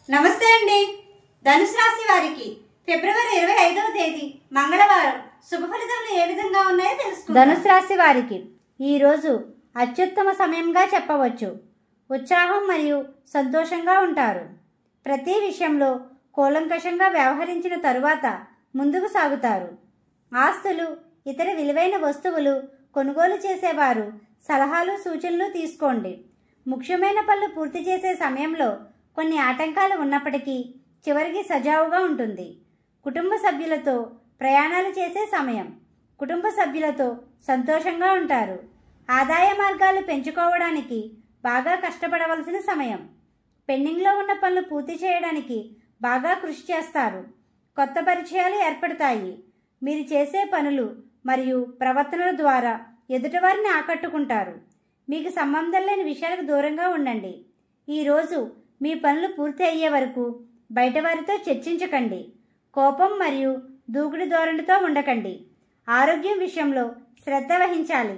నమస్తే అండి. ధనుసు రాశి వారికి ఫిబ్రవరి 25వ తేదీ మంగళవారం శుభ ఫలితాలు ఏ విధంగా ఉన్నాయో తెలుసుకుందాం. ధనుసు రాశి వారికి ఈరోజు అత్యుత్తమ సమయంగా చెప్పవచ్చు. ఉత్సాహం మరియు సంతోషంగా ఉంటారు. ప్రతి విషయంలో కూలంకషంగా వ్యవహరించిన తరువాత ముందుకు సాగుతారు. ఆస్తులు, ఇతర విలువైన వస్తువులు కొనుగోలు చేసేవారు సలహాలు సూచనలు తీసుకోండి. ముఖ్యమైన పనులు పూర్తి చేసే సమయంలో కొన్ని ఆటంకాలు ఉన్నప్పటికీ చివరికి సజావుగా ఉంటుంది. కుటుంబ సభ్యులతో ప్రయాణాలు చేసే సమయం. కుటుంబ సభ్యులతో సంతోషంగా ఉంటారు. ఆదాయ మార్గాలు పెంచుకోవడానికి బాగా కష్టపడవలసిన సమయం. పెండింగ్లో ఉన్న పనులు పూర్తి చేయడానికి బాగా కృషి చేస్తారు. కొత్త పరిచయాలు ఏర్పడతాయి. మీరు చేసే పనులు మరియు ప్రవర్తనల ద్వారా ఎదుటివారిని ఆకట్టుకుంటారు. మీకు సంబంధం లేని విషయాలకు దూరంగా ఉండండి. ఈరోజు మీ పనులు పూర్తి అయ్యే వరకు బయటవారితో చర్చించకండి. కోపం మరియు దూకుడు ధోరణితో ఉండకండి. ఆరోగ్యం విషయంలో శ్రద్ధ వహించాలి.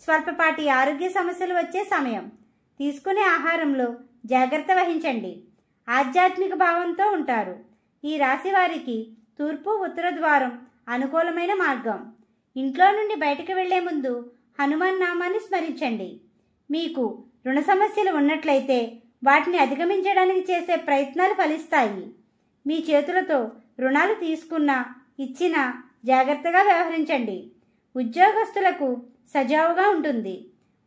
స్వల్పపాటి ఆరోగ్య సమస్యలు వచ్చే సమయం. తీసుకునే ఆహారంలో జాగ్రత్త వహించండి. ఆధ్యాత్మిక భావంతో ఉంటారు. ఈ రాశి వారికి తూర్పు ఉత్తర ద్వారం అనుకూలమైన మార్గం. ఇంట్లో నుండి బయటకు వెళ్లే ముందు హనుమాన్ నామాన్ని స్మరించండి. మీకు రుణ సమస్యలు ఉన్నట్లయితే వాటిని అధిగమించడానికి చేసే ప్రయత్నాలు ఫలిస్తాయి. మీ చేతులతో రుణాలు తీసుకున్నా ఇచ్చినా జాగ్రత్తగా వ్యవహరించండి. ఉద్యోగస్తులకు సజావుగా ఉంటుంది.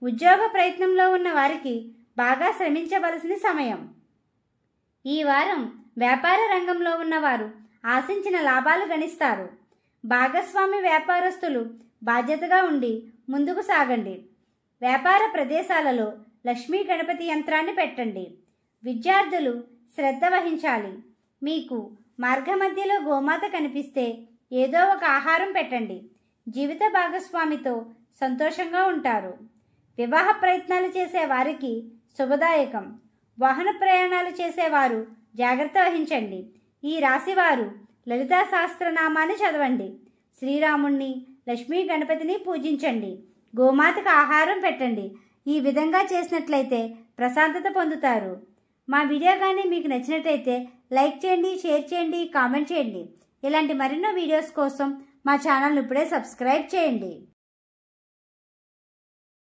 ఉద్యోగ ప్రయత్నంలో ఉన్న వారికి బాగా శ్రమించవలసిన సమయం. ఈ వారం వ్యాపార రంగంలో ఉన్నవారు ఆశించిన లాభాలు గణిస్తారు. భాగస్వామి వ్యాపారస్తులు బాధ్యతగా ఉండి ముందుకు సాగండి. వ్యాపార ప్రదేశాలలో లక్ష్మీ గణపతి యంత్రాన్ని పెట్టండి. విద్యార్థులు శ్రద్ధ వహించాలి. మీకు మార్గ మధ్యలో గోమాత కనిపిస్తే ఏదో ఒక ఆహారం పెట్టండి. జీవిత భాగస్వామితో సంతోషంగా ఉంటారు. వివాహ ప్రయత్నాలు చేసే వారికి శుభదాయకం. వాహన ప్రయాణాలు చేసేవారు జాగ్రత్త వహించండి. ఈ రాశివారు లలితా సహస్రనామాన్ని చదవండి. శ్రీరాముణ్ణి, లక్ష్మీ గణపతిని పూజించండి. గోమాతకు ఆహారం పెట్టండి. ఈ విధంగా చేసినట్లయితే ప్రశాంతత పొందుతారు. మా వీడియో కానీ మీకు నచ్చినట్లయితే లైక్ చేయండి, షేర్ చేయండి, కామెంట్ చేయండి. ఇలాంటి మరెన్నో వీడియోస్ కోసం మా ఛానల్ని ఇప్పుడే సబ్స్క్రైబ్ చేయండి.